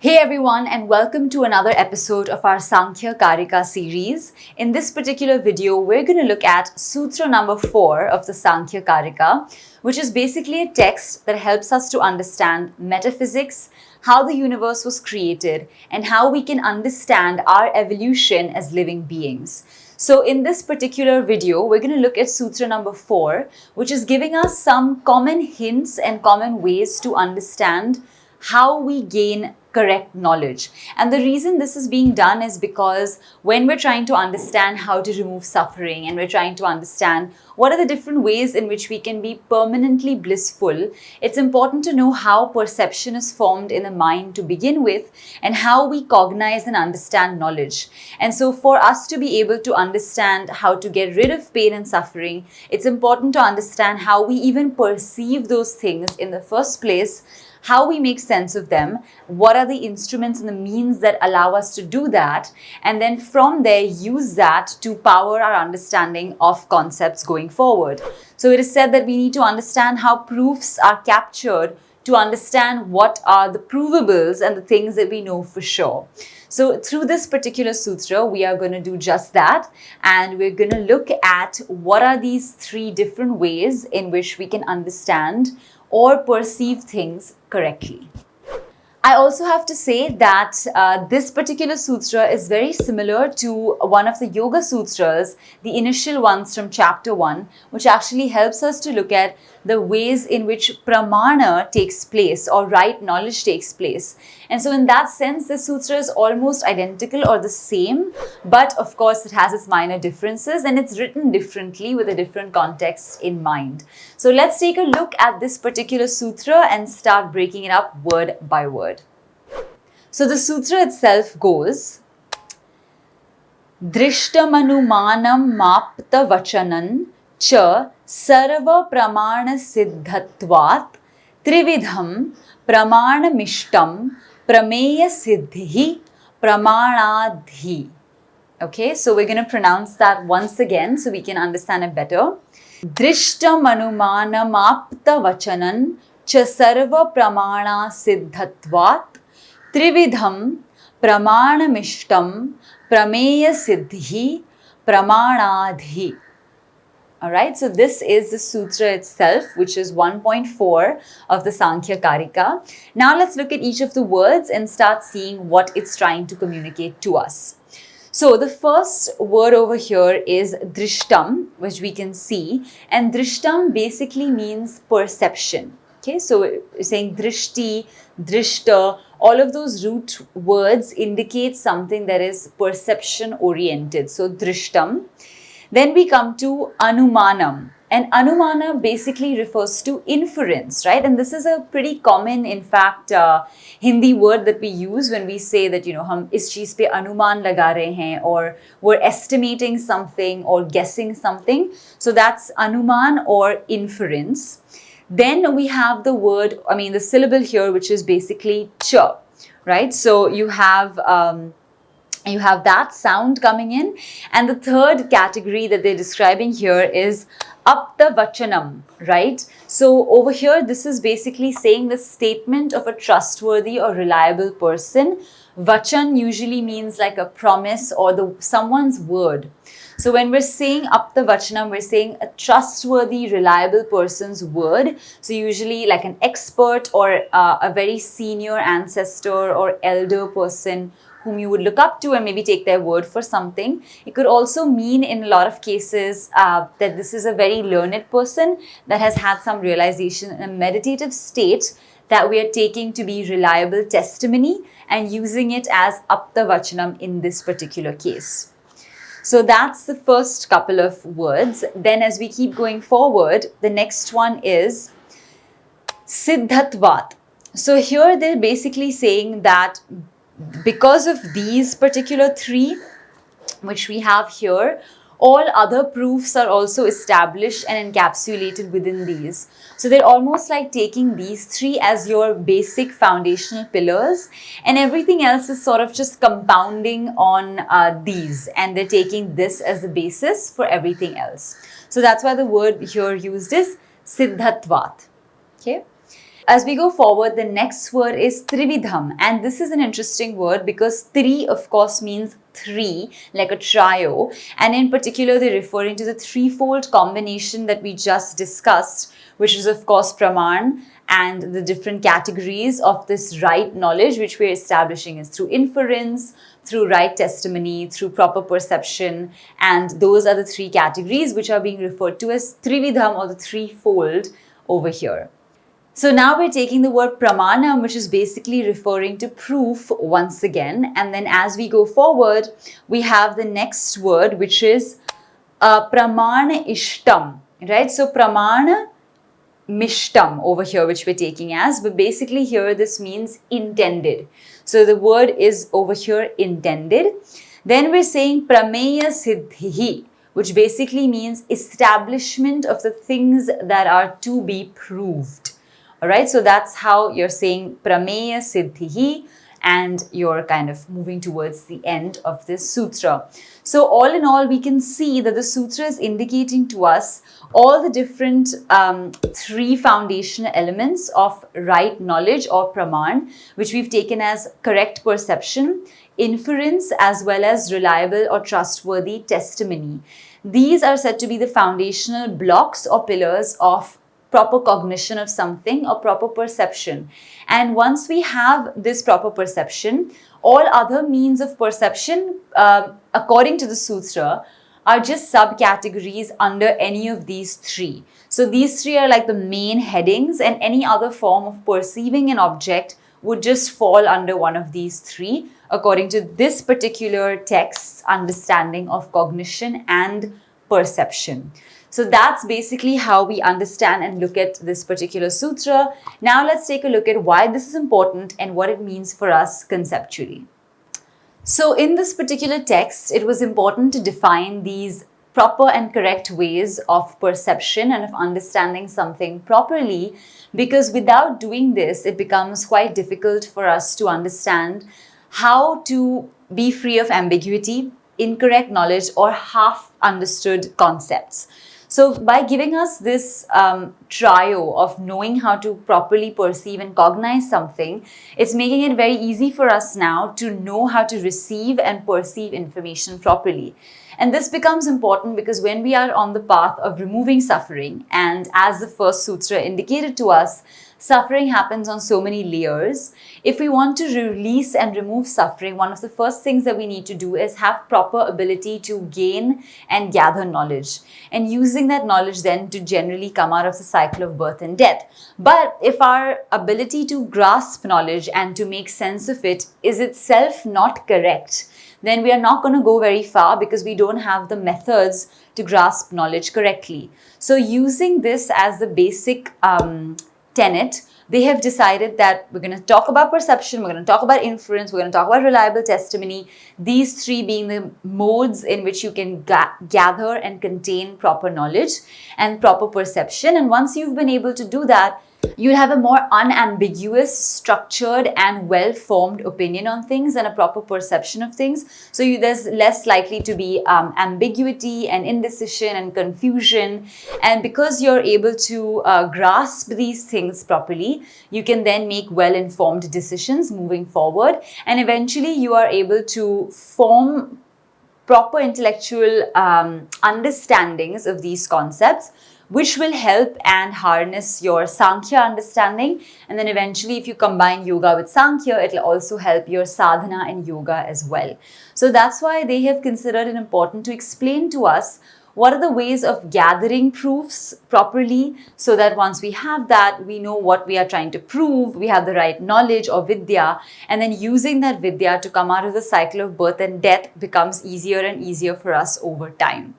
Hey everyone, and welcome to another episode of our Sankhya Karika series. In this particular video, we're going to look at Sutra number 4 of the Sankhya Karika, which is basically a text that helps us to understand metaphysics, how the universe was created, and how we can understand our evolution as living beings. So in this particular video, we're going to look at Sutra number 4, which is giving us some common hints and common ways to understand how we gain correct knowledge. And the reason this is being done is because when we're trying to understand how to remove suffering and we're trying to understand what are the different ways in which we can be permanently blissful, it's important to know how perception is formed in the mind to begin with and how we cognize and understand knowledge. And so for us to be able to understand how to get rid of pain and suffering, it's important to understand how we even perceive those things in the first place, how we make sense of them, what are the instruments and the means that allow us to do that, and then from there use that to power our understanding of concepts going forward. So it is said that we need to understand how proofs are captured to understand what are the provables and the things that we know for sure. So through this particular sutra, we are going to do just that, and we're going to look at what are these 3 different ways in which we can understand or perceive things correctly. I also have to say that this particular sutra is very similar to one of the Yoga Sutras, the initial ones from chapter 1, which actually helps us to look at the ways in which pramana takes place or right knowledge takes place. And so in that sense, the sutra is almost identical or the same, but of course it has its minor differences and it's written differently with a different context in mind. So let's take a look at this particular sutra and start breaking it up word by word. So the sutra itself goes, Drishtamanumānam māpta vachanan cha sarva pramana siddhatvat trividham pramanamishtam prameya siddhi pramanadhi. Okay, so we're going to pronounce that once again so we can understand it better. Drishtamanumānam māpta vachanan cha sarva pramana siddhatvat Trividham pramanamishtam prameya siddhi pramanadhi. Alright, so this is the sutra itself, which is 1.4 of the Sankhya Karika. Now let's look at each of the words and start seeing what it's trying to communicate to us. So the first word over here is drishtam, which we can see, and drishtam basically means perception. Okay, so we're saying drishti, drishta, all of those root words indicate something that is perception oriented. So drishtam. Then we come to anumanam. And anumana basically refers to inference, right? And this is a pretty common, in fact, Hindi word that we use when we say that, hum is cheez pe anuman laga rahe hain, or we're estimating something or guessing something. So that's anuman or inference. Then we have the word, the syllable here, which is basically cha, right? So you have that sound coming in. And the third category that they're describing here is apta vachanam, right? So over here, this is basically saying the statement of a trustworthy or reliable person. Vachan usually means like a promise or someone's word. So when we're saying apta vachanam, we're saying a trustworthy, reliable person's word. So usually like an expert or a very senior ancestor or elder person whom you would look up to and maybe take their word for something. It could also mean in a lot of cases that this is a very learned person that has had some realization in a meditative state that we are taking to be reliable testimony and using it as apta vachanam in this particular case. So that's the first couple of words. Then as we keep going forward, the next one is siddhatvat. So here they're basically saying that because of these particular 3, which we have here, all other proofs are also established and encapsulated within these. So they're almost like taking these 3 as your basic foundational pillars, and everything else is sort of just compounding on these, and they're taking this as the basis for everything else. So that's why the word here used is siddhatvat. Okay. As we go forward, the next word is trividham, and this is an interesting word because tri, of course, means three, like a trio, and in particular they're referring to the threefold combination that we just discussed, which is of course praman, and the different categories of this right knowledge which we're establishing is through inference, through right testimony, through proper perception, and those are the three categories which are being referred to as trividham, or the threefold over here. So now we're taking the word pramana, which is basically referring to proof once again. And then as we go forward, we have the next word, which is pramana ishtam, right? So pramana mishtam over here, which we're taking as, but basically here this means intended. So the word is over here intended. Then we're saying prameya siddhi, which basically means establishment of the things that are to be proved. All right, so that's how you're saying prameya siddhi, and you're kind of moving towards the end of this sutra. So all in all, we can see that the sutra is indicating to us all the different three foundational elements of right knowledge or praman, which we've taken as correct perception, inference, as well as reliable or trustworthy testimony. These are said to be the foundational blocks or pillars of proper cognition of something or proper perception. And once we have this proper perception, all other means of perception, according to the sutra, are just subcategories under any of these three. So these three are like the main headings, and any other form of perceiving an object would just fall under one of these three, according to this particular text's understanding of cognition and perception. So that's basically how we understand and look at this particular sutra. Now let's take a look at why this is important and what it means for us conceptually. So in this particular text, it was important to define these proper and correct ways of perception and of understanding something properly, because without doing this, it becomes quite difficult for us to understand how to be free of ambiguity, incorrect knowledge, or half understood concepts. So by giving us this trio of knowing how to properly perceive and cognize something, it's making it very easy for us now to know how to receive and perceive information properly. And this becomes important because when we are on the path of removing suffering, and as the first sutra indicated to us, suffering happens on so many layers. If we want to release and remove suffering, one of the first things that we need to do is have proper ability to gain and gather knowledge, and using that knowledge then to generally come out of the cycle of birth and death. But if our ability to grasp knowledge and to make sense of it is itself not correct, then we are not going to go very far because we don't have the methods to grasp knowledge correctly. So using this as the basic tenet, they have decided that we're going to talk about perception, we're going to talk about inference, we're going to talk about reliable testimony, these three being the modes in which you can gather and contain proper knowledge and proper perception. And once you've been able to do that, you'll have a more unambiguous, structured, and well-formed opinion on things and a proper perception of things. So there's less likely to be ambiguity and indecision and confusion. And because you're able to grasp these things properly, you can then make well-informed decisions moving forward. And eventually you are able to form proper intellectual understandings of these concepts, which will help and harness your Sankhya understanding. And then eventually, if you combine yoga with Sankhya, it will also help your sadhana and yoga as well. So that's why they have considered it important to explain to us what are the ways of gathering proofs properly, so that once we have that, we know what we are trying to prove, we have the right knowledge or vidya, and then using that vidya to come out of the cycle of birth and death becomes easier and easier for us over time.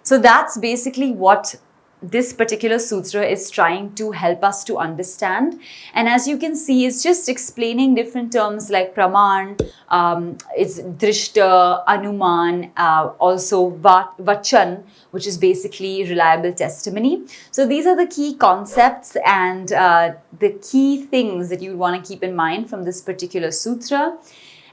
So that's basically what this particular sutra is trying to help us to understand. And as you can see, it's just explaining different terms like praman, it's drishta, anuman, also vachan, which is basically reliable testimony. So these are the key concepts and the key things that you want to keep in mind from this particular sutra.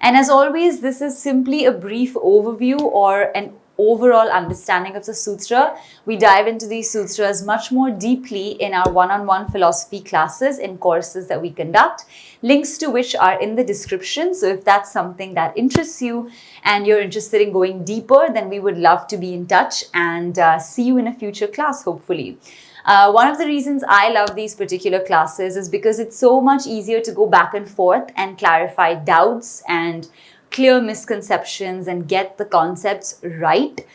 And as always, this is simply a brief overview or an overall understanding of the sutra. We dive into these sutras much more deeply in our one-on-one philosophy classes and courses that we conduct, links to which are in the description. So if that's something that interests you and you're interested in going deeper, then we would love to be in touch and see you in a future class, hopefully. One of the reasons I love these particular classes is because it's so much easier to go back and forth and clarify doubts and clear misconceptions and get the concepts right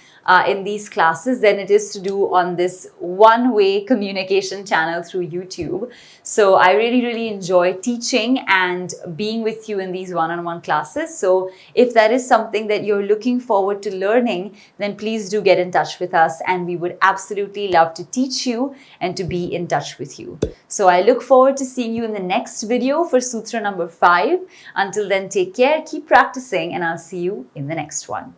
in these classes than it is to do on this one-way communication channel through YouTube. So I really enjoy teaching and being with you in these one-on-one classes. So if that is something that you're looking forward to learning, then please do get in touch with us, and we would absolutely love to teach you and to be in touch with you. So I look forward to seeing you in the next video for Sutra number 5. Until then, take care, keep practicing, and I'll see you in the next one.